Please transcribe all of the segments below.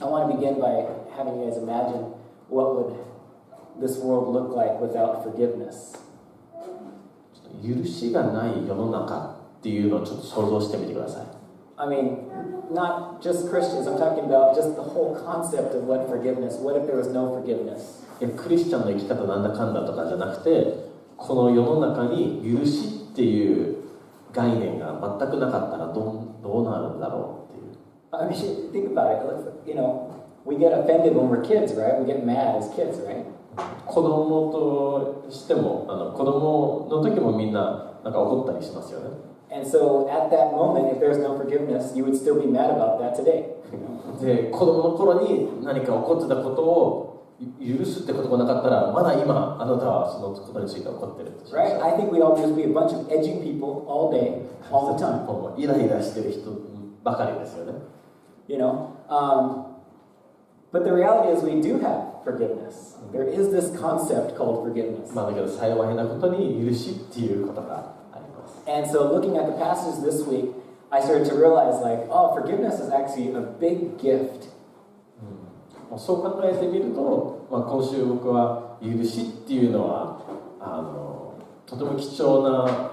I want to begin by having you guys imagine what would this world look like without forgiveness. 許しがない世の中っていうのをちょっと想像してみてください。I mean, not just Christians. I'm talking about just the whole concept of what forgiveness. What if there was no forgiveness? クリスチャンの生き方なんだかんだとかじゃなくて、この世の中に許しっていう概念が全くなかったらどうなるんだろうっていう。I mean, think about it. You know, we get offended when we're kids, right? We get mad as kids, right? 子供としても子供の時もみんななんか怒ったりしますよね。And so at that moment, if there's no forgiveness, you would still be mad about that today. で、子供の頃に何か起こってたことを許すってことがなかったら、まだ今あなたはそのことについて怒ってる。Right? I think we all just be a bunch of edgy people all day, all the time. イライラしてる人ばかりですよね。You know, but the reality is we do have forgiveness. There is this concept called forgiveness. だけど幸いなことに許しっていうことがあります。And so looking at the passage this week, I started to realize like, oh, forgiveness is actually a big gift. そう考えてみると、今週僕は許しっていうのはとても貴重な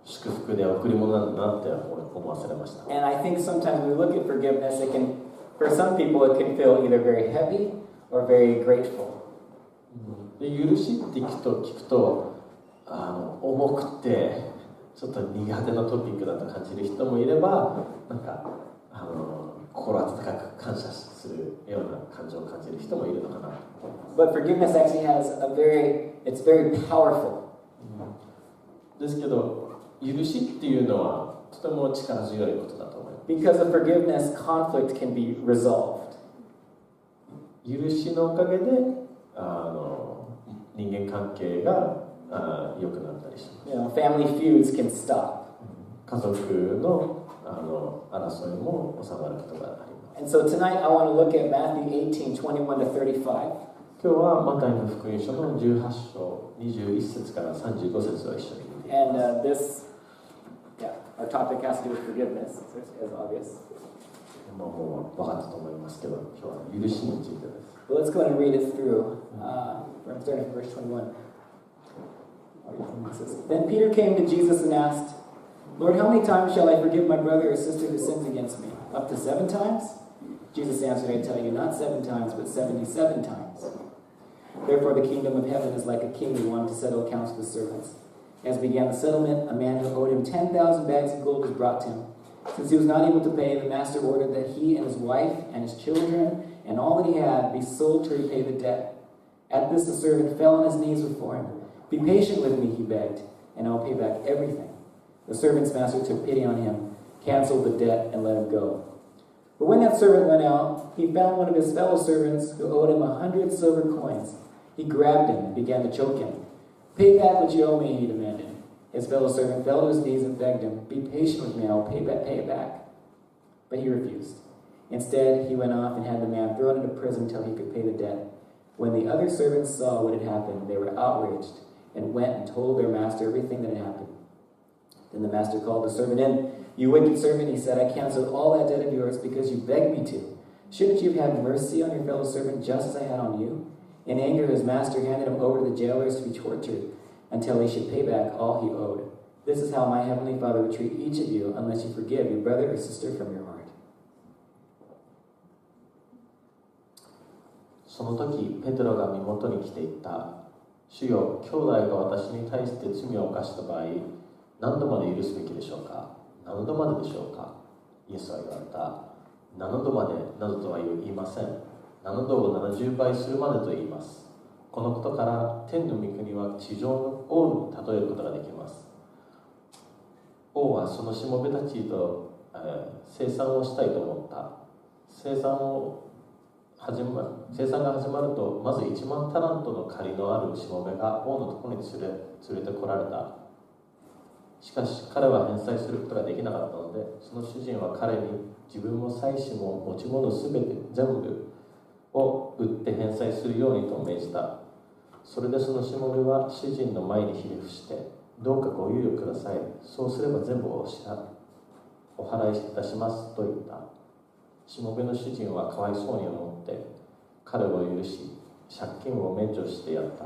祝福で贈り物なんだなって思わされました。And I think sometimes when we look at forgiveness, it can, for some people, it can feel either very heavy or very grateful. で許しって聞くと重くてちょっと苦手なトピックだと感じる人もいれば、なんか心温かく感謝するような感情を感じる人もいるのかな。But forgiveness actually has it's very powerful. ですけど、許しっていうのはとても力強いことだと思います。Because of forgiveness, conflict can be resolved. 許しのおかげで人間関係が良くなったりします。You know, family feuds can stop. 家族の争いも収まることがあります。And so tonight I want to look at Matthew 18:21 to 35. 今日はマタイの福音書の18章21節から35節を一緒に見ていきます。And our topic has to do with forgiveness, as obvious. もう分かったと思いますけど、今日は許しについてです。But let's go ahead and read it through. From starting from verse 21. Then Peter came to Jesus and asked, Lord, how many times shall I forgive my brother or sister who sins against me? Up to 7 times? Jesus answered, I tell you, not 7 times, but 77 times. Therefore the kingdom of heaven is like a king who wanted to settle accounts with his servants. As began the settlement, a man who owed him 10,000 bags of gold was brought to him. Since he was not able to pay, the master ordered that he and his wife and his children and all that he had be sold to repay the debt. At this the servant fell on his knees before him. Be patient with me, he begged, and I will pay back everything. The servant's master took pity on him, canceled the debt, and let him go. But when that servant went out, he found one of his fellow servants who owed him 100 silver coins. He grabbed him and began to choke him. Pay back what you owe me, he demanded. His fellow servant fell to his knees and begged him, Be patient with me, I will pay it back. But he refused. Instead, he went off and had the man thrown into prison till he could pay the debt. When the other servants saw what had happened, they were outraged and went and told their master everything that had happened. Then the master called the servant in. You wicked servant, he said, I canceled all that debt of yours because you begged me to. Shouldn't you have had mercy on your fellow servant just as I had on you? In anger, his master handed him over to the jailers to be tortured until he should pay back all he owed. This is how my heavenly Father would treat each of you unless you forgive your brother or sister from your heart. その時、ペテロが身元に来ていった。主よ、兄弟が私に対して罪を犯した場合、何度まで許すべきでしょうか？何度まででしょうか？イエスは言われた。7度までなどとは言いません。7度を70倍するまでと言います。このことから天の御国は地上の王に例えることができます。王はそのしもべたちと、生産をしたいと思った。生産が始まると、まず1万タラントの借りのあるしもべが王のところに連れてこられた。しかし彼は返済することができなかったので、その主人は彼に自分も妻子も持ち物すべて全部を売って返済するようにと命じた。それでそのしもべは主人の前にひれ伏して、どうかご猶予ください。そうすれば全部お払いいたしますと言った。しもべの主人はかわいそうに思って彼を許し借金を免除してやった。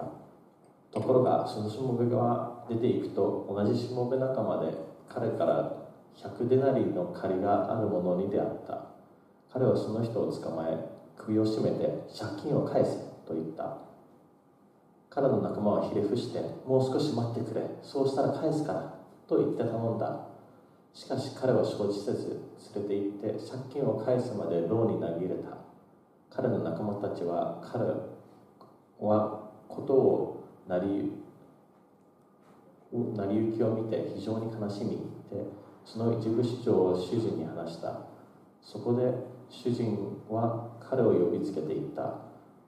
ところがそのしもべが出ていくと同じしもべ仲間で彼から100デナリの借りがある者に出会った。彼はその人を捕まえ首を絞めて借金を返せと言った。彼の仲間はひれ伏してもう少し待ってくれ、そうしたら返すからと言って頼んだ。しかし彼は承知せず連れて行って借金を返すまで牢に投げ入れた。彼の仲間たちは彼はことを成り行きを見て非常に悲しみで、その一部始終を主人に話した。そこで主人は彼を呼びつけて言った。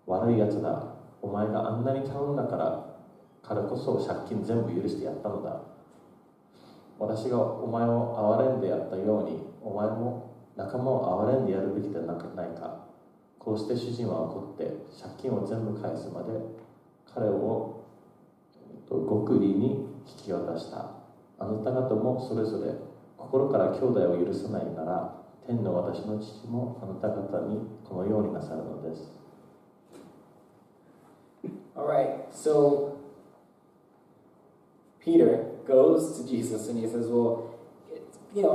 悪いやつだ。お前があんなに頼んだからこそ借金全部許してやったのだ。私がお前を憐れんでやったように、お前も仲間を憐れんでやるべきではないか。こうして主人は怒って借金を全部返すまで彼を極利に引き渡した。あなた方もそれぞれ心から兄弟を許さないなら、天の私の父もあなた方にこのようになさるのです。Alright, so Peter goes to Jesus and he says, well,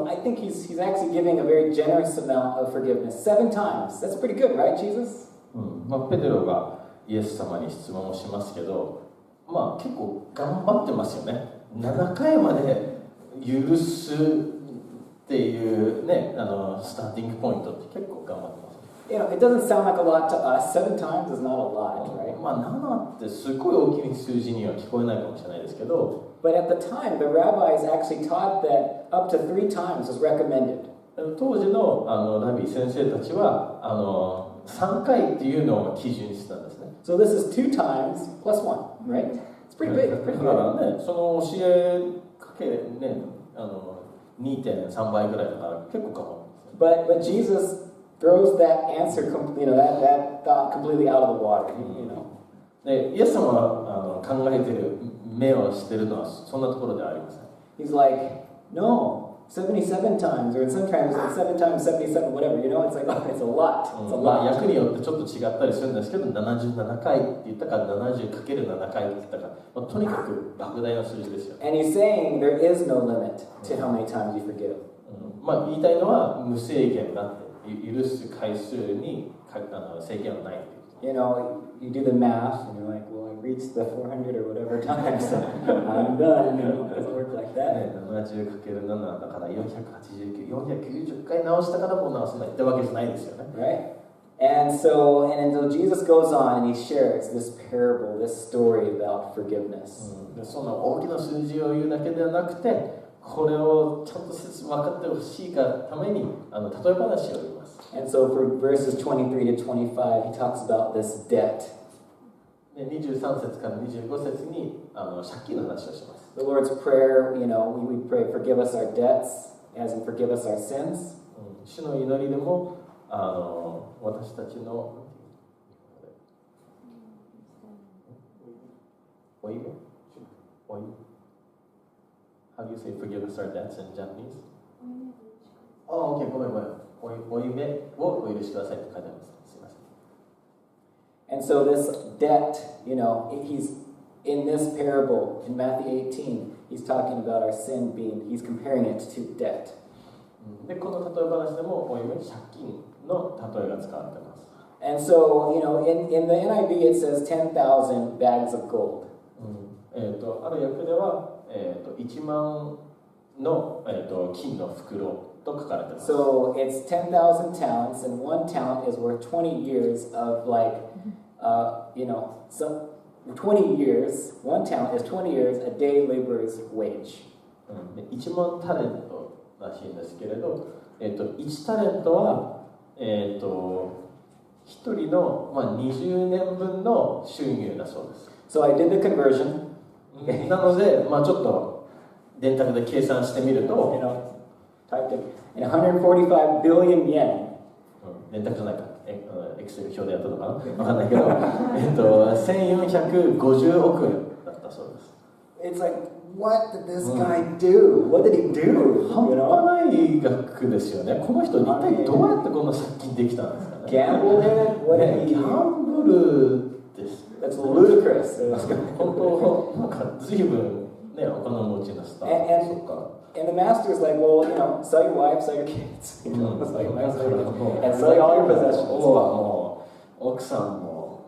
I think he's actually giving a very generous amount of forgiveness. 7 times. That's pretty good, right, Jesus? ペテロがイエス様に質問をしますけど、結構頑張ってますよね。7回まで許すっていうね、スターティングポイントって結構頑張ってます。It doesn't sound like a lot to us. 7 times is not a lot, right? 7ってすごい大きい数字には聞こえないかもしれないですけど、But at the time, the rabbis actually taught that up to 3 times was recommended. 当時のラビ先生たちは3回っていうのを基準にしてたんですね。So this is 2 times plus 1, right? It's pretty big. Pretty だから good. ね、その教えかけね、2.3 倍ぐらいだから結構かも。But Jesus throws that answer, that thought completely out of the water. でイエス様が考えてる目をしてるのはそんなところではありません。He's like, no, 77 times, or sometimes 7 times 77, whatever. It's like, oh, it's a lot. It's a lot. 役によってちょっto違ったりするんですけど、77回って言ったか 70×7 回って言ったか、とにかく莫大な数字ですよ。And he's saying there is no limit to how many times you forgive. 言いたいのは無制限だって、許す回数に制限はない。You do the math, and you're like, well, I reached the 400 or whatever times, so I'm done. It doesn't work like that. 70×7 だから489、490回直したからもう直さないってわけじゃないですよね。Right? And so Jesus goes on and he shares this parable, this story about forgiveness. そんな大きな数字を言うだけではなくて、これをちゃんと分かってほしいがために例え話を言います。And so for verses 23 to 25, he talks about this debt. 23節から25節に借金の話をします。The Lord's Prayer, we pray, forgive us our debts, as in forgive us our sins. 主の祈りでも私たちのおいめHow do you say forgive us our debts in Japanese? Oh, okay, ごめん。おいめをお許しくださいって書いてあります。すいません。And so this debt, he's in this parable in Matthew 18, he's talking about our sin he's comparing it to debt. で、この例え話でもおいめ借金の例えが使われています。And so, in the NIV it says 10,000 bags of gold. ある訳では1万の金の袋と書かれています。So it's 10,000 talents, and 1 talent is worth 20 years of 20 years. 1 talent is 20 years a day laborer's wage. 1万タレントらしいんですけれど、1タレントは1人の20年分の収入だそうです。So I did the conversion. なので、ちょっと電卓で計算してみると、typed in 145 billion yen. 電卓じゃないか、エクセル表でやったのかな、わかんないけど、1450億円だったそうです。it's like, what did this guy do? What did he do? 半端ない額ですよね。この人一体どうやってこんな借金できたんですかね。Gamble in it? What did he ギ do? ャンブルです。That's ludicrous. 本当なんか随分ねお金持ちなスター。そっか。And the master's like, well, sell your wife, sell your kids, sell your wife, sell your kids, and sell all your possessions. もう奥さんも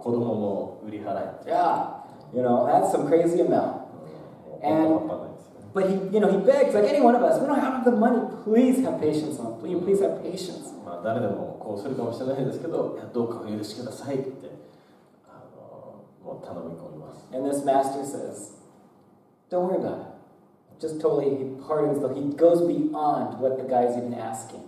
子供も売り払え。Yeah, that's some crazy amount. But he begs like any one of us. We don't have the money. Please have patience on. Please have patience. まあ誰でもこうするかもしれないですけど、どうかお許しくださいってもう頼み込みます。And this master says, don't worry about it. Just totally, he pardons them. He goes beyond what the guy's even asking.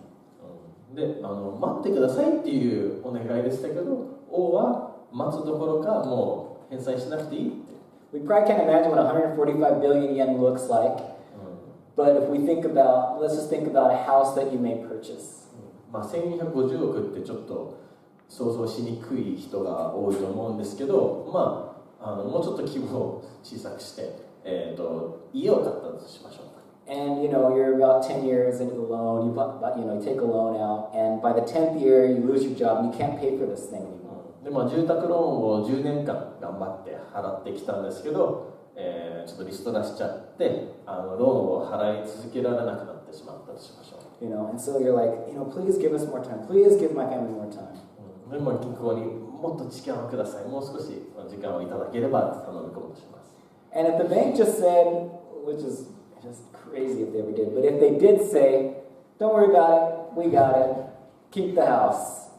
で、待ってくださいっていうお願いでしたけど、王は待つどころかもう返済しなくていいって。We probably can't imagine what 145 billion yen looks like. But if we think about, let's just think about a house that you may purchase. まあ1250億ってちょっと想像しにくい人が多いと思うんですけど、まあもうちょっと規模を小さくして。家を買ったとしましょう。And you're about 10 years into the loan, you take a loan out, and by the 10th year you lose your job and you can't pay for this thing anymore. で住宅ローンを10年間頑張って払ってきたんですけど、ちょっとリストラしちゃって、ローンを払い続けられなくなってしまったとしましょう。And so you're like, please give us more time. Please give my family more time. で銀行にもっと時間をください。もう少し時間をいただければ頼み込むとします。And if the bank just said, which is just crazy if they ever did, but if they did say, don't worry about it, we got it, keep the house.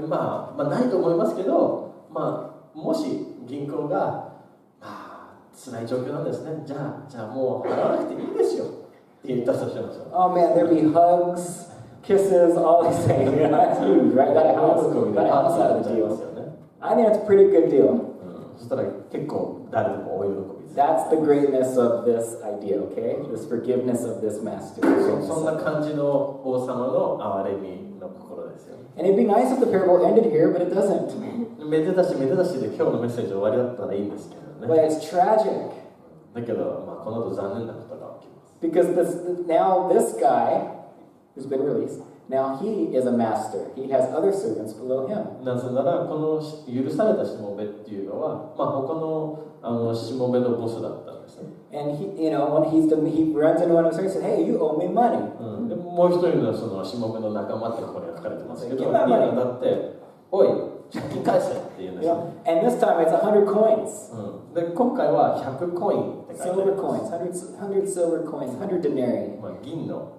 まあないと思いますけど、もし銀行が辛い状況なんですね。じゃあもう払わなくていいですよって言ったとしましょう。Oh man, there'd be hugs, kisses, all these things. That's huge, right? Got a house out of the deal. I think that's a pretty good deal. そしたら結構誰でも大喜びです。That's the greatness of this idea, okay? This forgiveness of this master. そんな感じの王様の憐れみの心ですよ。And it'd be nice if the parable ended here, but it doesn't. めでたしで今日のメッセージ終わりだったらいいんですけどね。But it's tragic. だけど、この後残念なことが起きます。Because now this guy who's been released, now he is a master. He has other servants below him. なぜならこの許されたしもべっていうのは、他のしもべのボスだったんですね。And when he runs into one of his servants and says, "Hey, you owe me money." でもう一人のそのしもべの仲間ってここには書かれてますけど、に当たっておい借金返せって言うんですよ。And this time it's 100 coins. で今回は100コインって書いてあります。 Silver coins, 100 silver coins, 100 denarii. 銀の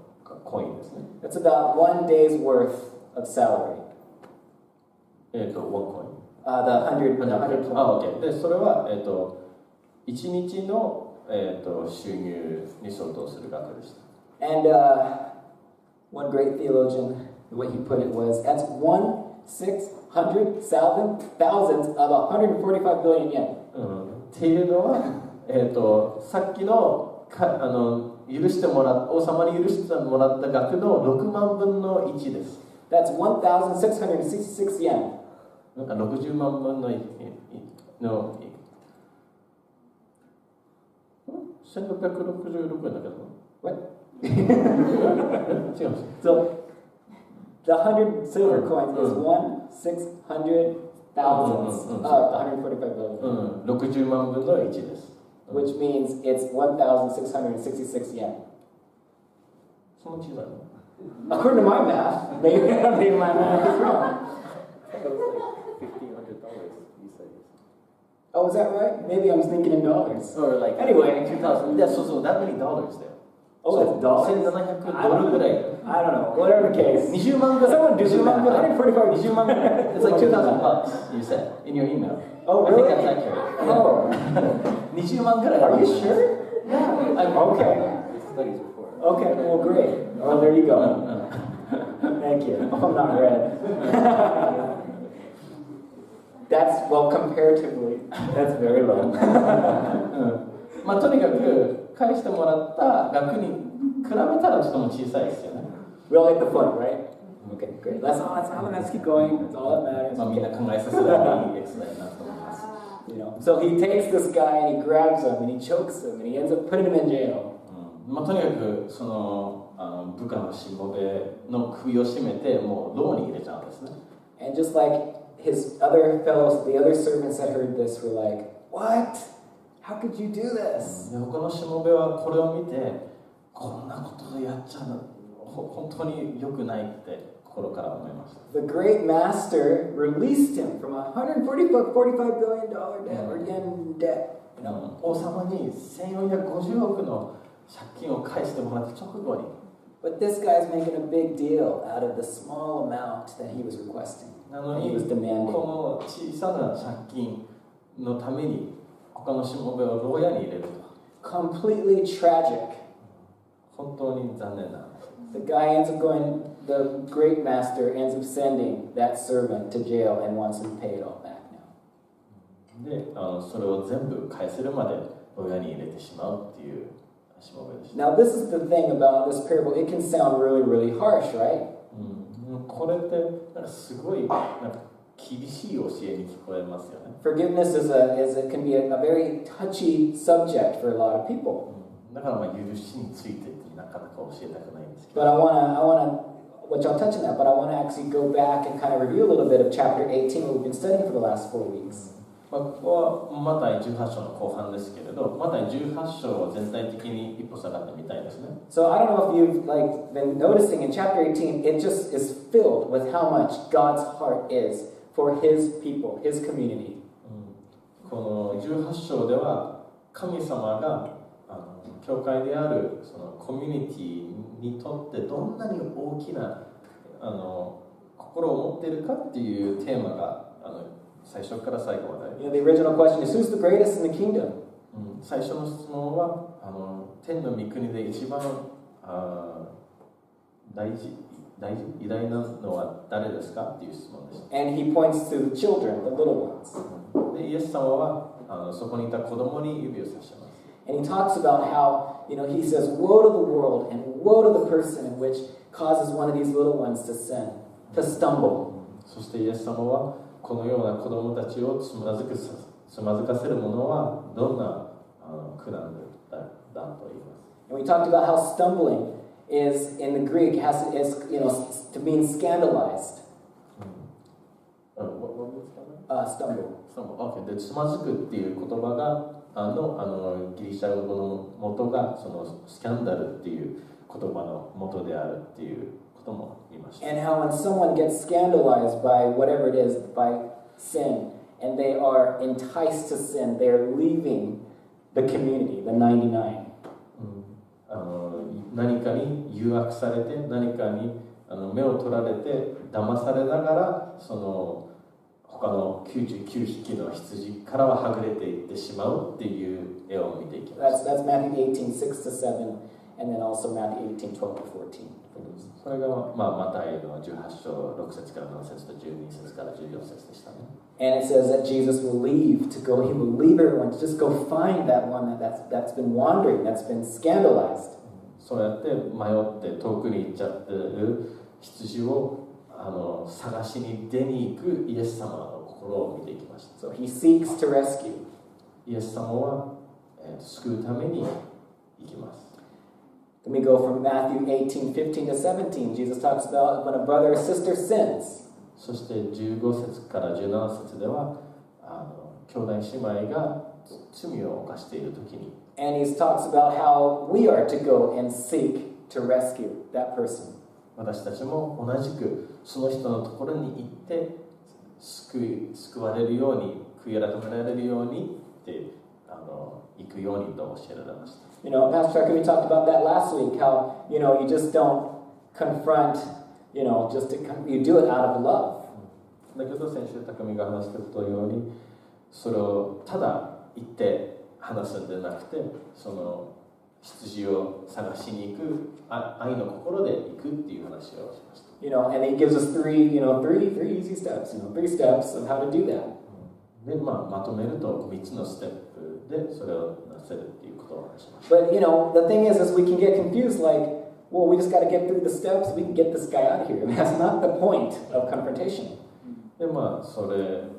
コインですね。That's about 1 day's worth of salary. 1コイン。The 100 coins. OK。で、それは1日の収入に相当する額でした。And one great theologian, the way he put it was, that's 1/600,000 of 145 billion yen. っていうのは、さっきの王様に許してもらった額の6万分の1です。That's 1,666 yen. 60万分の1の1666円だけど。What? 違うんです。So the 100 silver coins is 1/600,000 of 145 billion. 60万分の1です。Which means it's 1,666 yen. その小さいの According to my math, maybe my math is wrong. Oh, is that right? Maybe I'm thinking in dollars. Or like anyway, 2,000. Yeah, so that many dollars there. Oh, that's dollars? 1,700 ドルぐらい。I don't know. Whatever the case. 20万ぐらい。 Someone do some math. 145. 20万ぐらい。It's like 2,000 bucks, you said, in your email. Oh, really? I think that's accurate. Oh. 20万ぐらい。 Are you sure? Yeah. Okay. Studies before. Okay, well, great. Well, there you go. Thank you. Oh, I'm not red. That's, well, comparatively, that's very low. とにかく返してもらった額に比べたらちょっとも小さいですよね。We'll hit the point, right? Okay, great. Let's keep going. That's all that matters. みんな考えさせられるいいエクスだなと思います。You know, so he takes this guy and he grabs him and he chokes him and he ends up putting him in jail. とにかくその部下のしもべの首を絞めてもう牢に入れちゃうんですね。And just like his other fellows, the other servants that heard this were like, "What? How could you do this?" で他のしもべはこれを見て、こんなことをやっちゃうの本当に良くないって心から思いました。The great master released him from a $145 billion debt or yen debt. You know? 王様に1450億の借金を返してもらった直後に。But this guy's making a big deal out of the small amount that he was requesting. なのに、この小さな借金のために他のしもべを牢屋に入れると。Completely tragic. 本当に残念な。The guy ends up going, the great master ends up sending that servant to jail and wants him to pay it all back now. で、それを全部返せるまで牢屋に入れてしまうっていうしもべでした。Now this is the thing about this parable. It can sound really, really harsh, right? これってなんかすごいなんか厳しい教えに聞こえますよね。Forgiveness can be a very touchy subject for a lot of people. だから許しについてってなかなか教えたくないんですけど。But I wanna, which I'll touch on that, but I want to actually go back and kind of review a little bit of chapter 18, what we've been studying for the last 4 weeks. ここはマタイ18章の後半ですけれど、マタイ18章を全体的に一歩下がってみたいですね。So I don't know if you've been noticing in chapter 18, it just is filled with how much God's heart is for His people, His community. この18章では神様が教会であるそのコミュニティにとってどんなに大きな心を持っているかっていうテーマが最初から最後まで。The original question is, who's the greatest in the kingdom? 最初の質問は天の御国で一番偉大なのは誰ですかっていう質問でした。And he points to the children, the little ones. でイエス様はそこにいた子供に指をさします。And he talks about how, he says, woe to the world and woe to the person in which causes one of these little ones to sin, to stumble. そしてイエス様はこのような子供たちをつまずかせるものはどんな苦難だと言います。And we talked about how stumbling is, in the Greek, to mean scandalized. Stumble. でつまずくっていう言葉がギリシャ語の元がそのスキャンダルっていう言葉の元であるっていうことも言いました。And how when someone gets scandalized by whatever it is, by sin, and they are enticed to sin, they are leaving the community, the 99. 何かに誘惑されて、何かに目を取られて騙されながらその他の99匹の羊からははぐれていってしまうっていう絵を見ていきます。That's Matthew 18:6-7, and then also Matthew 18:12-14. それがマタイの18章6節から7節と12節から14節でしたね。And it says that Jesus will leave to go. He will leave everyone to just go find that one that's been wandering, that's been scandalized. そうやって迷って遠くに行っちゃってる羊を探しに出に行くイエス様の心を見ていきました。So he seeks to rescue. イエス様は、救うために行きます。Then we go from Matthew 18:15-17. Jesus talks about when a brother or sister sins. そして15節から17節では兄弟姉妹が罪を犯しているときに And he talks about how we are to go and seek to rescue that person. 私たちも同じくその人のところに行って救われるように悔い改められるようにって行くようにと教えられました。Pastor Chuck, we talked about that last week. How you just don't confront. You do it out of love. だけど先週匠が話してたようにそれをただ行って話すんじゃなくてその羊を探しに行く愛の心で行くっていう話をしました。And he gives us three easy steps. 3 steps of how to do that. でまとめると3つのステップでそれをなせるっていうことを話しました。But the thing is we can get confused. Well, we just got to get through the steps. We can get this guy out of here. That's not the point of confrontation. で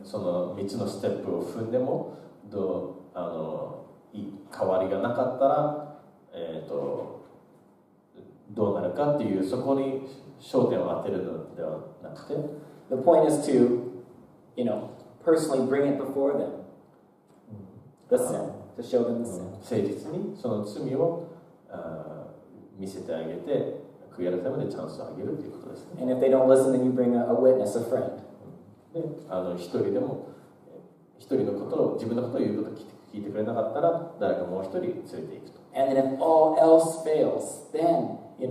その3つのステップを踏んでも変わりがなかったら、どうなるかっていうそこに焦点を当てるのではなくて、The point is to, personally bring it before them. The sin, to show them the sin. 誠実にその罪を見せてあげて、悔い改めでチャンスをあげるということですね。And if they don't listen, then you bring a witness, a friend. で、一人でも一人のことを自分のことを言うことを聞いてくれなかったら、誰かもう一人連れていくと。And then if all else fails, then you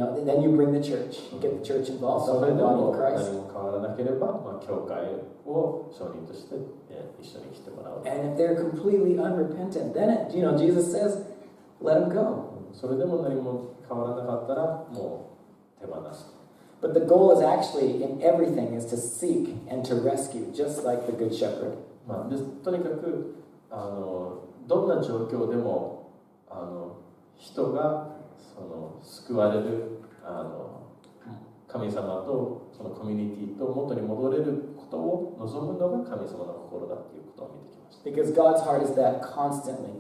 bring the church. You get the church involved. それで The body も of 何 Christ. も変わらなければ、教会を証人として一緒に来てもらう。 And if they're completely unrepentant, then Jesus says, let them go. それでも何も変わらなかったら、もう手放す。But the goal is actually in everything is to seek and to rescue, just like the Good Shepherd. とにかくどんな状況でも人が救われる神様とそのコミュニティと元に戻れることを望むのが神様の心だっていうことを見てきました。Because God's heart is that constantly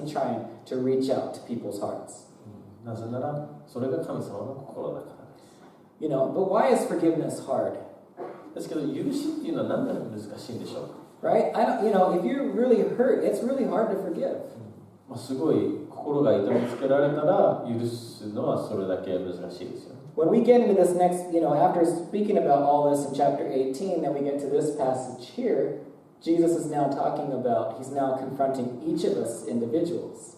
trying to reach out to people's hearts. なぜならそれが神様の心だからです。But why is forgiveness hard? ですけど許しっていうのは何で難しいんでしょうか。Right? If you're really hurt, it's really hard to forgive. すごい心が痛めつけられたら許すのはそれだけ難しいですよね。When we get into this next, after speaking about all this in chapter 18, then we get to this passage here. Jesus is now talking about, he's now confronting each of us individuals.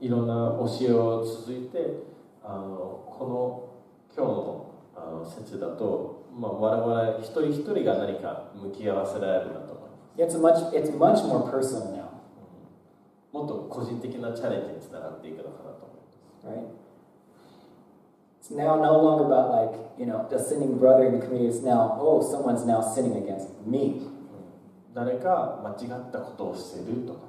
いろんな教えを続いて、この今日の説だと、我々一人一人が何か向き合わせられるなと思います。It's much more personal now. もっと個人的なチャレンジにつながっていくのかなと思います。Right? It's now no longer about a sinning brother in the community. It's now, someone's now sinning against me. 誰か間違ったことをしてるとか、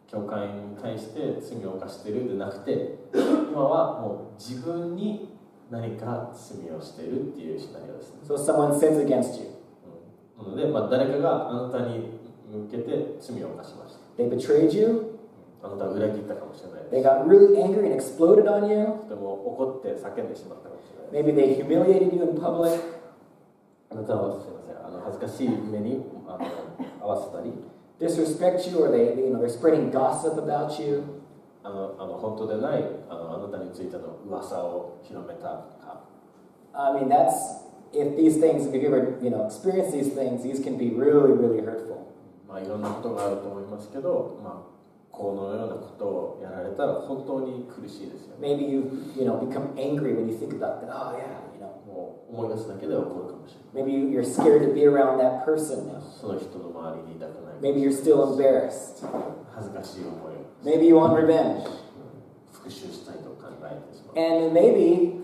教会に対して罪を犯してるでなくて、今はもう自分に何か罪をしてるっていうシナリオですね。So someone sins against you. なので、誰かがあなたに向けて罪を犯しました。They betrayed you. あなたは裏切ったかもしれないです。They got really angry and exploded on you. とても怒って叫んでしまったかもしれない。Maybe they humiliated you in public. あなたはすみません、恥ずかしい目に合わせたり、disrespect you, or they're spreading gossip about you. 本当でないあなたについての噂を広めたか。I mean, if you ever experience these things, these can be really, really hurtful. いろんなことがあると思いますけど、このようなことをやられたら本当に苦しいですよね。Maybe you become angry when you think about that. Oh yeah, もう思い出すだけで怒るかもしれない。Maybe you're scared to be around that person now. その人の周りにいたくない。Maybe you're still embarrassed. 恥ずかしい思いを。Maybe you want revenge. 復讐したいと考えてしまう。And maybe,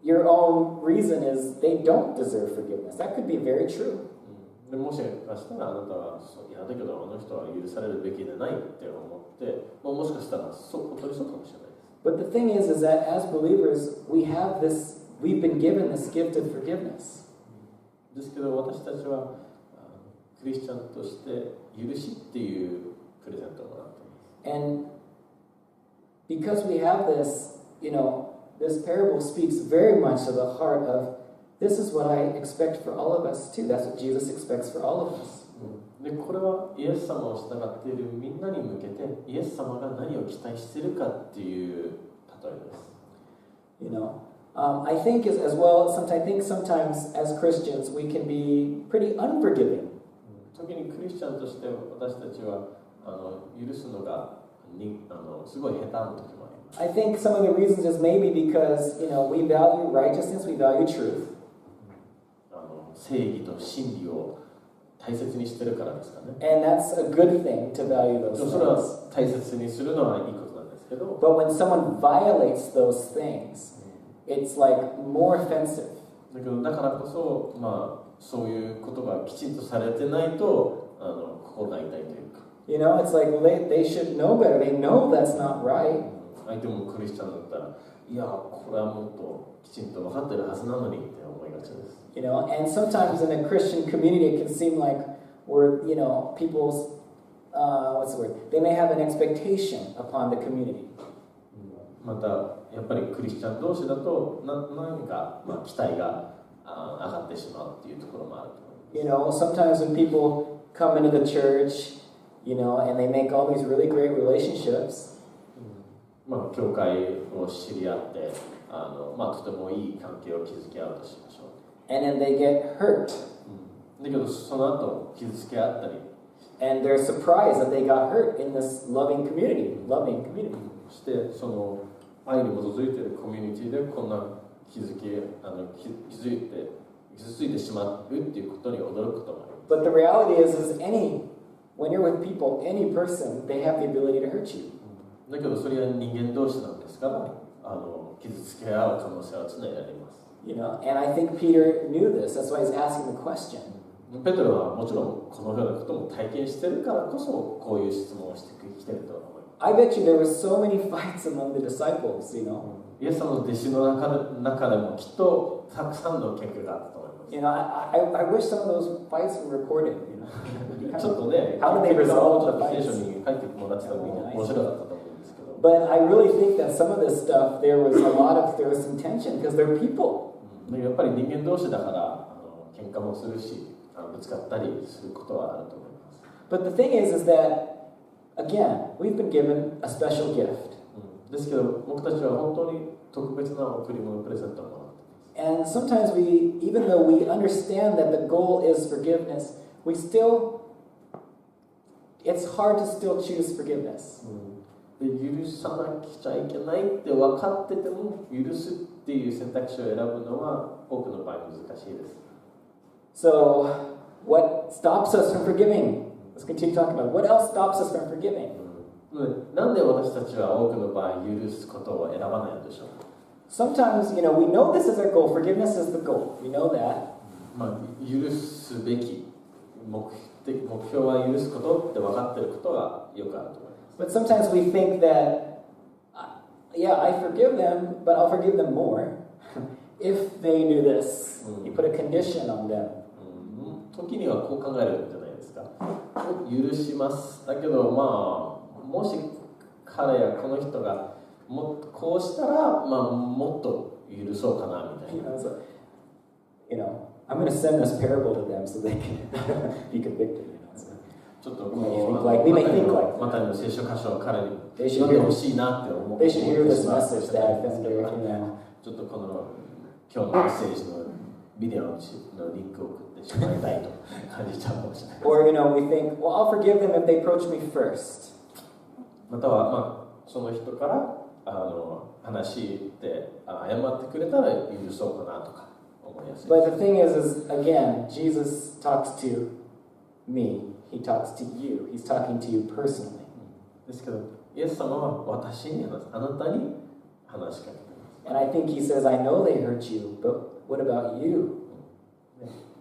your own reason is they don't deserve forgiveness. That could be very true. でもしかしたらあなたは、いやだけどあの人は許されるべきでないって思って、もしかしたら本当にそうかもしれないです。But the thing is that as believers, we've been given this gift of forgiveness. ですけど私たちはクリスチャンとして許しっていうプレゼントをもらっています。And because we have this, this parable speaks very much to the heart of, this is what I expect for all of us too. That's what Jesus expects for all of us. でこれはイエス様を従っているみんなに向けてイエス様が何を期待しているかっていう例えです。I think as well, sometimes as Christians we can be pretty unforgiving. 時にクリスチャンとして私たちは許すのがすごい下手な時もあります。I think some of the reasons is maybe because we value righteousness, we value truth. 正義と真理を大切にしてるからですかね。And that's a good thing to value those それは things. 大切にするのはいいことなんですけど。But when someone violates those things, it's like more offensive. だけどだからこそそういうことがきちんとされてないと心が痛いというか。It's like they should know better. They know that's not right. 相手もクリスチャンだったら、いやこれはもっときちんと分かってるはずなのにって思いがちです。And sometimes in a Christian community, it can seem like we're, people's what's the word? They may have an expectation upon the community. またやっぱりクリスチャン同士だと何か、期待が上がってしまうっていうところもあると思います。Sometimes when people come into the church, and they make all these really great relationships. 教会を知り合って、とてもいい関係を築き合うとしましょう。And then they get hurt. だけどその後傷つけ合ったり。And they're surprised that they got hurt in this loving community. そしてその愛に基づいているコミュニティでこんな傷ついてしまうっていうことに驚くこともあります。But the reality is when you're with people, any person, they have the ability to hurt you. だけどそれは人間同士なんですから傷つけ合う可能性は常にあります。And I think Peter knew this. That's why he's asking the question. ペテロはもちろんこのようなことも体験しているからこそこういう質問をしてきていると思います。I bet you there were so many fights among the disciples, イエス様の弟子の中でもきっとたくさんの喧嘩があったと思います。I wish some of those fights were recorded. ちょっとね、How did they resolve the 聖 fights? 書に書いてもらってたら面白かったと思うんですけど。But I really think that some of this stuff there was some tension because they're people. やっぱり人間同士だから喧嘩もするし、ぶつかったりすることはあると思います。But the thing is that again, we've been given a special gift. ですけど僕たちは本当に特別な贈り物プレゼントをもらっています。And sometimes even though we understand that the goal is forgiveness, it's hard to still choose forgiveness. 許さなくちゃいけないって分かってても許すっていう選択肢を選ぶのは多くの場合難しいです。So, what stops us from forgiving? Let's continue talking about it. What else stops us from forgiving? なんで私たちは多くの場合許すことを選ばないのでしょうか。Sometimes, we know this is our goal. Forgiveness is the goal. We know that. 許すべき目標は許すことって分かっていることがよくあると思います。But sometimes we think that, I forgive them, but I'll forgive them more if they do this. You put a condition on them. 時にはこう考えるんじゃないですか。許します。だけどもし彼やこの人がこうしたらもっと許そうかなみたいな。I'm going to send this parable to them so they can be convicted. ちょっとwe may think like またの聖書箇所を彼に読んでほしいなって思って They should hear this message that I found there. ちょっとこの今日のメッセージのビデオのリンクを送ってしまいたいと感じちゃうかもしれない。Or we think, well, I'll forgive them if they approach me first. またはその人から話して謝ってくれたら許そうかなとか思いやすい。 But the thing is again, Jesus talks to me. He talks to you. He's talking to you personally. ですけど、イエス様は私にあなたに話しかけています。And I think he says, I know they hurt you, but what about you?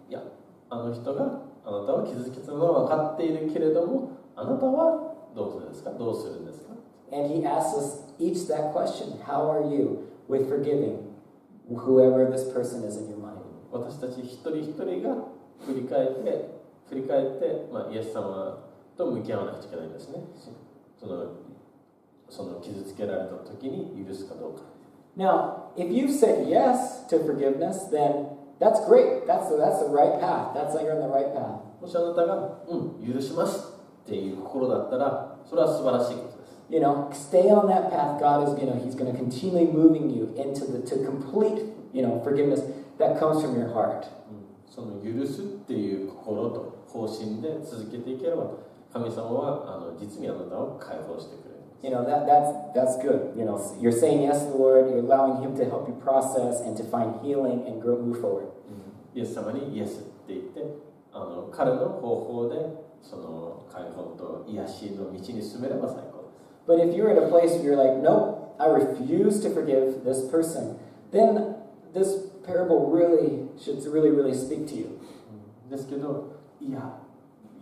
いや、あの人があなたを傷つけたのは分かっているけれども、あなたはどうするんですか？どうするんですか？ And he asks us each that question. How are you with forgiving whoever this person is in your mind? 私たち一人一人が振り返ってイエス様と向き合わなくちゃいけないんですね。その傷つけられた時に許すかどうか。Now, if you said yes to forgiveness, then that's great. That's the right path. That's like you're on the right path. もしあなたが許しますっていう心だったら、それは素晴らしいことです。Stay on that path. God is, He's going to continually moving you to complete, forgiveness that comes from your heart. その許すっていう心と方針で続けていければ、神様は実にあなたを解放してくれる。That's good. You're saying yes to the Lord. You're allowing Him to help you process and to find healing and move forward. イエス様にイエスって言って、彼の方法でその解放と癒しの道に進めれば最高です。But if you're in a place where you're like, nope, I refuse to forgive this person, then this parable should really speak to you. ですけど、いや、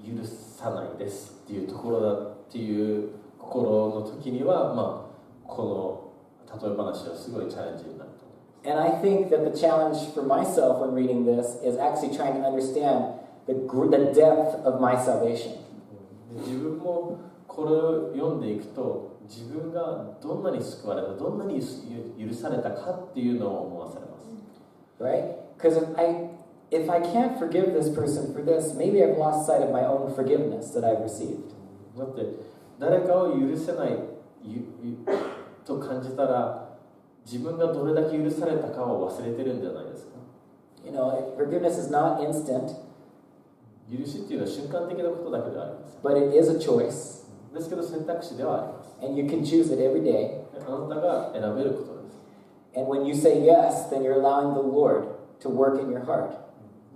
許さないですっていうところだっていう心の時には、この例え話はすごいチャレンジになると思います。And I think that the challenge for myself when reading this is actually trying to understand the depth of my salvation. 自分もこれを読んでいくと、自分がどんなに救われた、どんなに許されたかっていうのを思わされます。Right? Because if I can't forgive this person for this, maybe I've lost sight of my own forgiveness that I've received. だって誰かを許せないと感じたら、自分がどれだけ許されたかを忘れてるんじゃないですか。You know, forgiveness is not instant, 許しっていうのは瞬間的なことだけではありません。 but it is a choice, ですけど選択肢ではあります。 and you can choose it every day. あなたが選べることです。 And when you say yes, then you're allowing the Lord to work in your heart.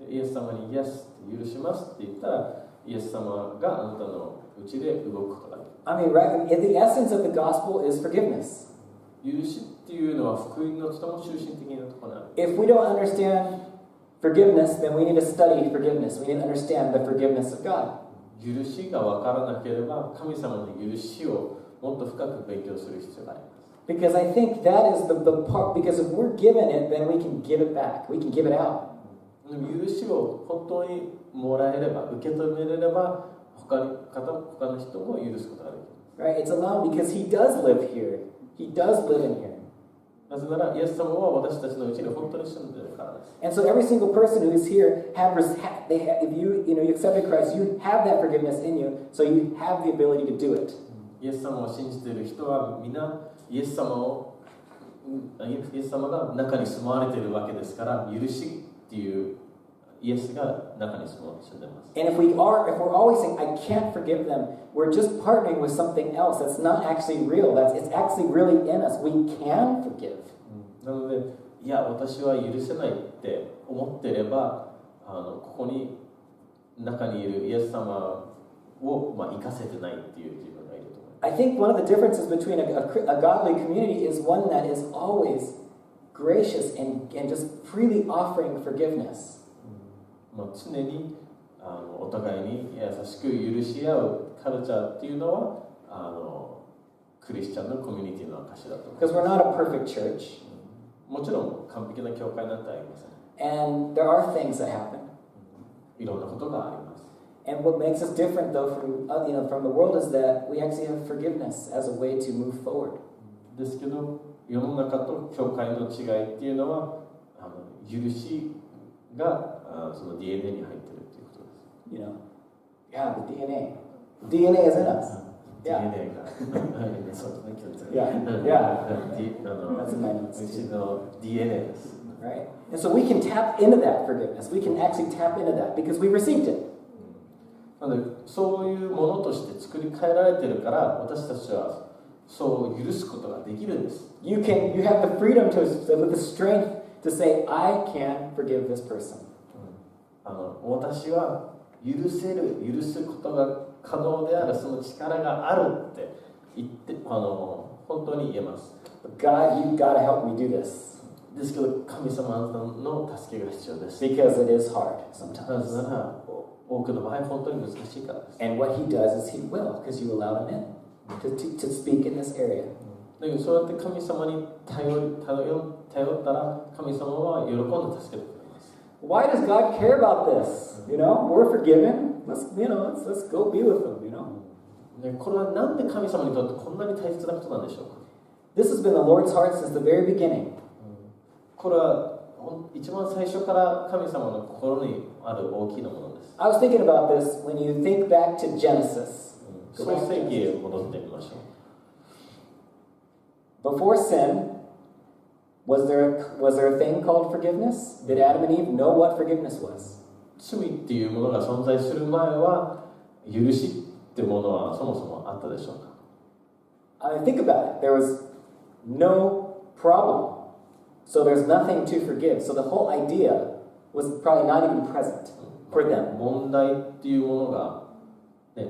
イエス様に Yes 許しますって言ったら、イエス様があなたのうちで動くことができる。I mean, right? The essence of the gospel is forgiveness. 許しっていうのは福音のとても中心的なところにある。 If we don't understand forgiveness, then we need to study forgiveness. We need to understand the forgiveness of God. 許しが分からなければ、神様の許しをもっと深く勉強する必要があります。 Because I think that is the part, because if we're given it, then we can give it back. We can give it out. 許しを本当にもらえれば、受け止めれれば、他の人も許すことができる。 Right? It's allowed because He does live here. He does live in here. なぜなら、イエス様は私たちのうちに本当に住んでいるからです。 And so every single person who is here if you accepted Christ, you have that forgiveness in you, so you have the ability to do it. イエス様を信じている人は皆、イエス様が中に住まわれているわけですから、許しっていうイエスが中に住んでいます。 And if we're always saying, I can't forgive them, we're just partnering with something else that's not actually real. It's actually really in us. We can forgive. なので、いや、私は許せないって思っていれば、ここに中にいるイエス様を、生かせてないっていう自分がいると思います。 I think one of the differences between a godly community is one that is always gracious and just freely offering forgiveness. 常にお互いに優しく許し合うカルチャーっていうのはクリスチャンのコミュニティの証だと思います。 Because we're not a perfect church. もちろん完璧な教会なんてありません。 And there are things that happen. いろんなことがあります。 And what makes us different, though, from the world is that we actually have forgiveness as a way to move forward. ですけど、世の中と教会の違いっていうのは、許しがその DNA に入っているということです。You know, yeah, the DNA. The DNA is in us. DNA が。そうですね、気をつけて。Yeah. That's in my notes. うちの DNA です。Right? And so we can tap into that forgiveness. We can actually tap into that because we received it. なので、そういうものとして作り変えられているから、私たちはそう許すことができるんです。You have the freedom with the strength to say, I can forgive this person. 私は許すことが可能である、その力があるって言って、本当に言えます。But God, you've got to help me do this. ですけど、神様あなたの助けが必要です。Because it is hard なぜ sometimes. なら、多くの場合本当に難しいからです。 And what He does is He will, because you allow Him in to speak in this area. だけど、そうやって神様に頼ったら、神様は喜んで助けてくれます。Why does God care about this? You know, we're forgiven. Let's go be with Him, you know. これはなんで神様にとってこんなに大切なことなんでしょうか。 This has been the Lord's heart since the very beginning. これは一番最初から神様の心にある大きなものです。 I was thinking about this when you think back to Genesis. 創世記へ戻ってみましょう。 Before sin, was there a thing called forgiveness? Did Adam and Eve know what forgiveness was? 罪っていうものが存在する前は許しってものはそもそもあったでしょうか。 I mean, think about it. There was no problem. So there's nothing to forgive. So the whole idea was probably not even present for them. 問題っていうものが、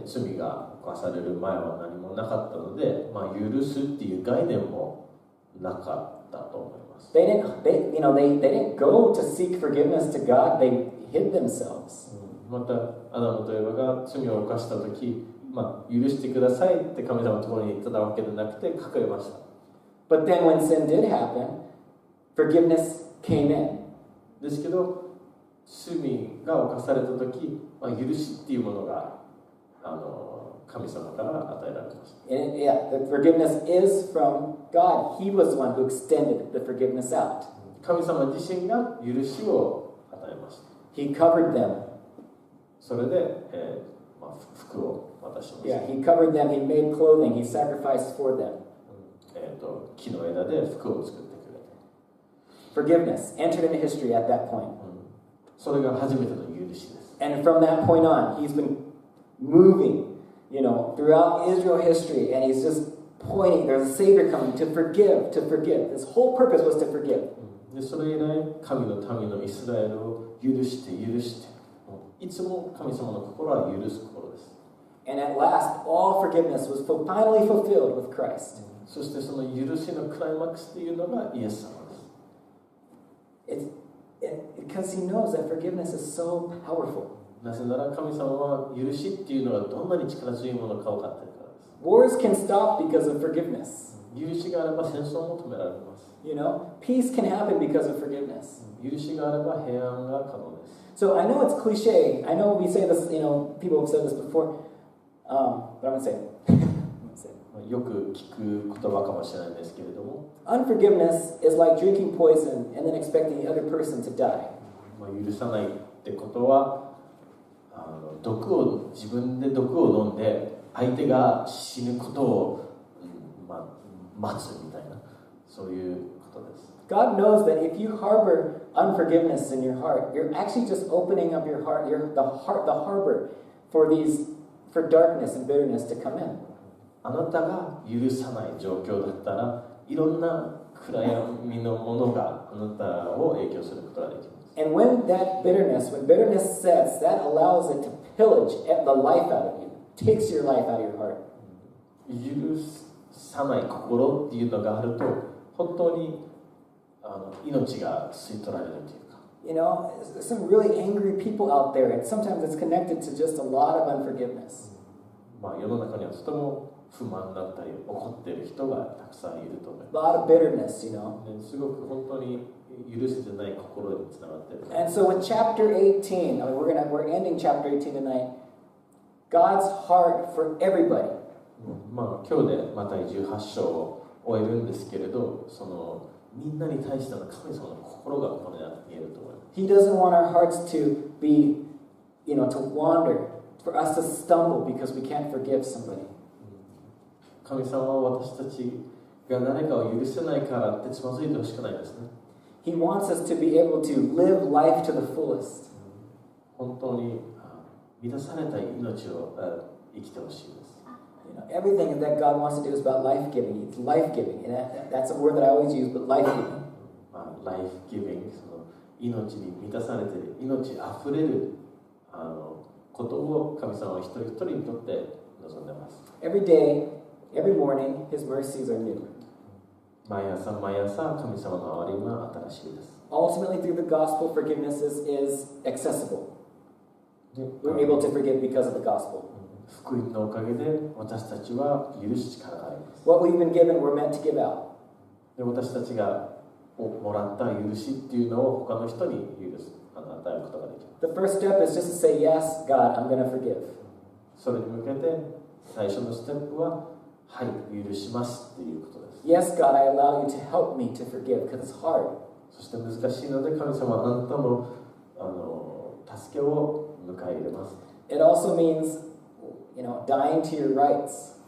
罪が犯される前は何もなかったので、許すっていう概念もなかったと思います。 They didn't go to seek forgiveness to God. They hid themselves. またアダムとエバが罪を犯した時、許してくださいって神様のところに言ってたわけじゃなくて隠れました。 But then when sin did happen, forgiveness came in. ですけど罪が犯された時、許しっていうものが神様から与えられました。And yeah, the forgiveness is from God. He was the one who extended the forgiveness out. 神様自身が許しを与えました。He covered them. それで、服を渡しました。Yeah, he covered them. He made clothing. He sacrificed for them. 木の枝で服を作ってくれて。Forgiveness entered into history at that point. それが初めての許しです。And from that point on, he's been moving, throughout Israel history, and he's just pointing, there's a Savior coming to forgive, to forgive. His whole purpose was to forgive. でそれ以来、神の民のイスラエルを許して、いつも神様の心は許す心です。And at last, all forgiveness was finally fulfilled with Christ. そしてその許しのクライマックスというのがイエス様です。Because he knows that forgiveness is so powerful. なぜなら神様は許しっていうのがどんなに力強いものか分かっているからです。Wars can stop because of forgiveness. 許しがあれば戦争も止められます。Peace can happen because of forgiveness. 許しがあれば平安が可能です。So I know it's cliche. I know we say this, people have said this before, but I'm going to say it. よく聞く言葉かもしれないんですけれども、Unforgiveness is like drinking poison and then expecting the other person to die. 許さないってことは、自分で毒を飲んで相手が死ぬことを、待つみたいな、そういうことです。God knows that if you harbor unforgiveness in your heart, you're actually just opening up your heart, the harbor for darkness and bitterness to come in. あなたが許さない状況だったら、いろんな暗闇のものがあなたを影響することができます。And when bitterness sets, that allows it to pillage the life out of you, takes your life out of your heart. 許さない心っていうのがあると、本当に命が吸い取られるというか。There's some really angry people out there, and sometimes it's connected to just a lot of unforgiveness. 世の中にはとても不満だったり怒っている人がたくさんいると思います。A lot of bitterness, すごく本当に許せてない心につながっている。And so in chapter 18, we're ending chapter 18 tonight. God's heart for everybody. 今日でまた18章を終えるんですけれど、みんなに対しての神様の心がここに見えると思います。He doesn't want our hearts to be, to wander, for us to stumble because we can't forgive somebody. 神様は私たちが誰かを許せないからってつまずいてほしくないですね。He wants us to be able to live life to the fullest. 本当に満たされた命を生きてほしいです。Everything that God wants to do is about life-giving. It's life-giving. And that's a word that I always use, but life-giving. Life-giving, 命に満たされている、命あふれることを神様は一人一人にとって望んでいます。Every day, every morning, His mercies are new. 毎朝神様の憐れみは新しいです。Ultimately, through the gospel, forgiveness is accessible. We're able to forgive because of the gospel. 福音のおかげで私たちは許す力があります。What we've been given, we're meant to give out. で私たちがもらった許しっていうのを他の人に与えることができます。The first step is just to say, yes, God, I'm going to forgive. それに向けて最初のステップは、はい、許しますっていうことです。Yes, God, I allow you to help me to forgive because it's hard. そして難しいので神様はあなたの助けを迎え入れます。It also means, dying to your rights.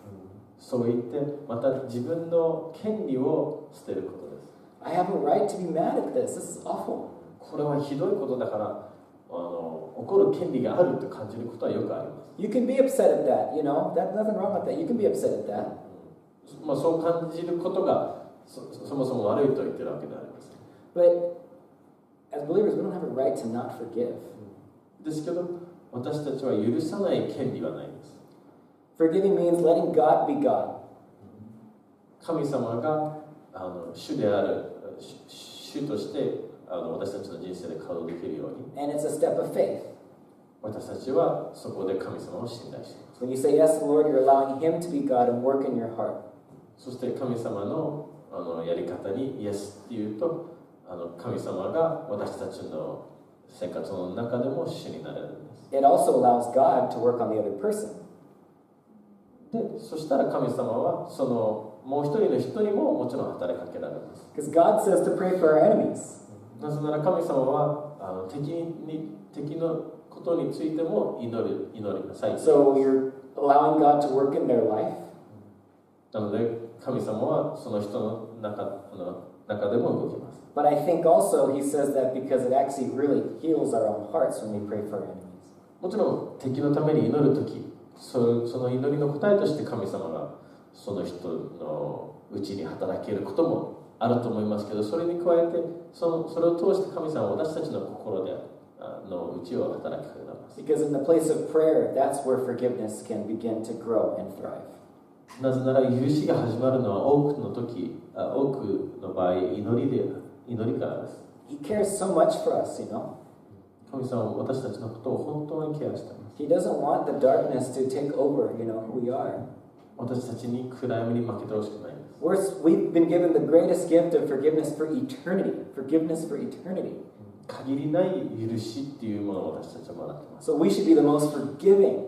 そう言ってまた自分の権利を捨てることです。I have a right to be mad at this. This is awful. これはひどいことだから怒る権利があると感じることはよくあります。You can be upset at that, There's nothing wrong with that. You can be upset at that. そう感じることがそもそも悪いと言ってるわけであります。But as believers, we don't have a right to not forgive. ですけど私たちは許さない権利はないんです。Forgiving means letting God be God. 神様が主である主として私たちの人生で稼働できるように。And it's a step of faith. 私たちはそこで神様を信頼しています。When you say yes, Lord, you're allowing Him to be God and work in your heart. そして神様のやり方にイエスっていうと神様が私たちの生活の中でも主になれるんです。It also allows God to work on the other person. で、そしたら神様はそのもう一人の人にももちろん働きかけられます。Because God says to pray for our enemies. なぜなら神様は敵のことについても祈りなさい。So you're allowing God to work in their life. なので神様はその人の中でも動きます。But I think also he says that because it actually really heals our own hearts when we pray for our enemies. もちろん敵のために祈るとき、その祈りの答えとして神様がその人のうちに働けることもあると思いますけど、それに加えてそれを通して神様は私たちの心でのうちを働きかけられます。Because in the place of prayer, that's where forgiveness can begin to grow and thrive. なぜなら許しが始まるのは多くの場合祈りからです。He cares so much for us, you know. 神様は私たちのことを本当にケアしています。He doesn't want the darkness to take over, you know, who we are. 私たちに暗闇に負けてほしくないんです。We've been given the greatest gift of forgiveness for eternity. Forgiveness for eternity. 限りない許しっていうものを私たちはもらっています。So we should be the most forgiving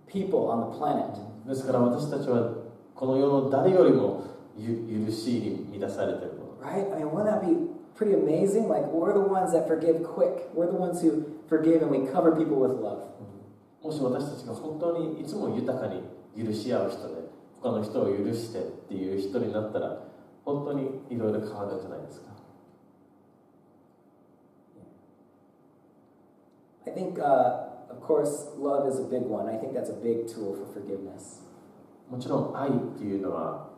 people on the planet. ですから私たちはこの世の誰よりも許しに満たされているもの。Right? I mean, wouldn't that be pretty amazing? Like, we're the ones that forgive quick. We're the ones who forgive and we cover people with love. もし私たちが本当にいつも豊かに許し合う人で、他の人を許してっていう人になったら、本当にいろいろ変わるんじゃないですか。I think, of course, love is a big one. I think that's a big tool for forgiveness. もちろん愛っていうのは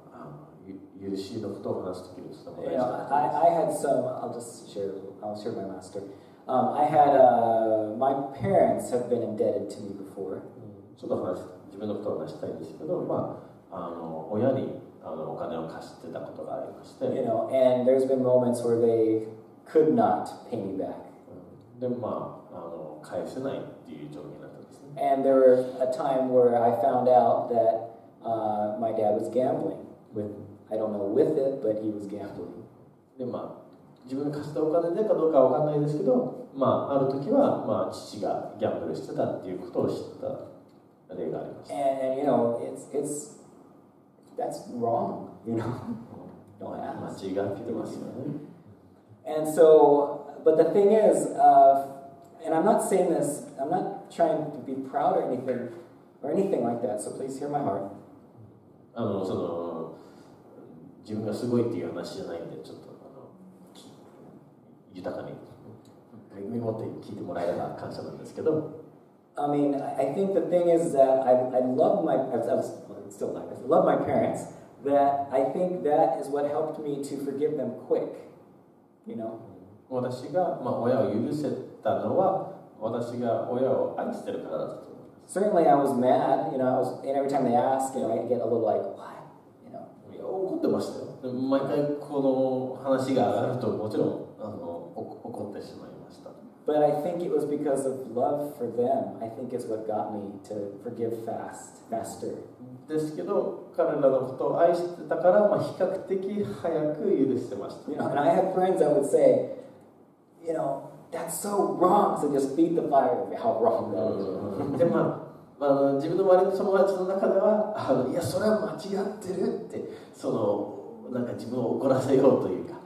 許しのことを話すときにとても大事なことです。I had some. I'll share my last story. My parents have been indebted to me before. ちょっと自分のことを話したいんですけど、親にお金を貸してたことがありまして、And there's been moments where they could not pay me back. で返せないっていう状況になったんですね。And there was a time where I found out that my dad was gambling with, I don't know with it, but he was gambling. で自分が貸したお金でかどうかは分かんないですけど、ある時は父がギャンブルしてたっていうことを知った例があります。And it's that's wrong, Don't ask. 間違ってますよね。And so, but the thing is, and I'm not saying this, I'm not trying to be proud or anything like that. So please hear my heart. 自分がすごいっていう話じゃないんで、ちょっと豊かに身持って聞いてもらえれば感謝なんですけど。I mean, I think the thing is that I love my parents. That I think that is what helped me to forgive them quick. 私が親を許せたのは私が親を愛してるからだと思います。Certainly, I was mad. And every time they ask, I get a little like, what? 怒ってましたよ。毎回この話が上がるともちろん怒ってしまいました。But I think it was because of love for them. I think it's what got me to forgive faster. ですけど彼らのことを愛してたから、比較的早く許してました。And I had friends that would say, that's so wrong. So just feed the fire of how wrong that is. で自分の周りの友達の中ではいやそれは間違ってるってなんか自分を怒らせようというか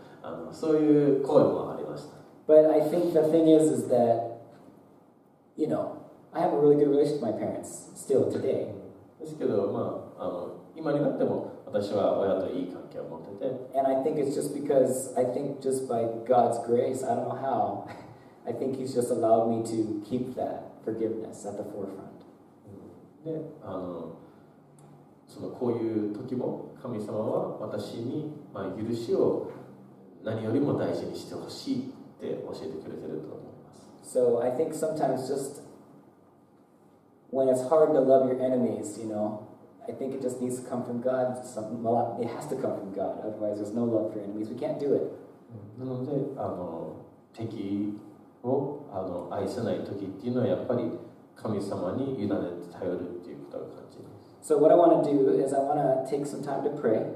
そういう声もありました。But I think the thing is that I have a really good relationship with my parents still today. ですけど今になっても私は親といい関係を持ってて。And I think it's just because I think just by God's grace, I don't know how, I think He's just allowed me to keep that forgiveness at the forefront. でこういう時も神様は私に、許しを何よりも大事にしてほしいって教えてくれてると思います。So I think sometimes just when it's hard to love your enemies, I think it just needs to come from God. It has to come from God. Otherwise, there's no love for your enemies. We can't do it. なので敵を愛せない時っていうのはやっぱり神様に委ねて頼るっていうことを感じます。So what I want to do is I want to take some time to pray.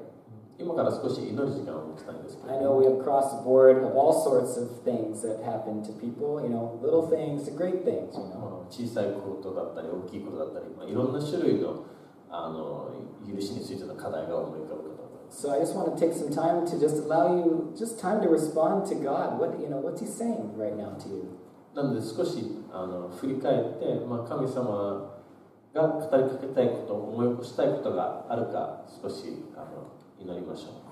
今から少し祈る時間を持ちたいんですけど。I know we have crossed the board of all sorts of things that happen to people, little things to great things, 小さいことだったり大きいことだったり、いろんな種類の許しについての課題が思い浮かぶかと思います。 So I just want to take some time to just allow you just time to respond to God. What's He saying right now to you? なので少し振り返って、神様が語りかけたいこと、思い起こしたいことがあるか少し祈りましょう。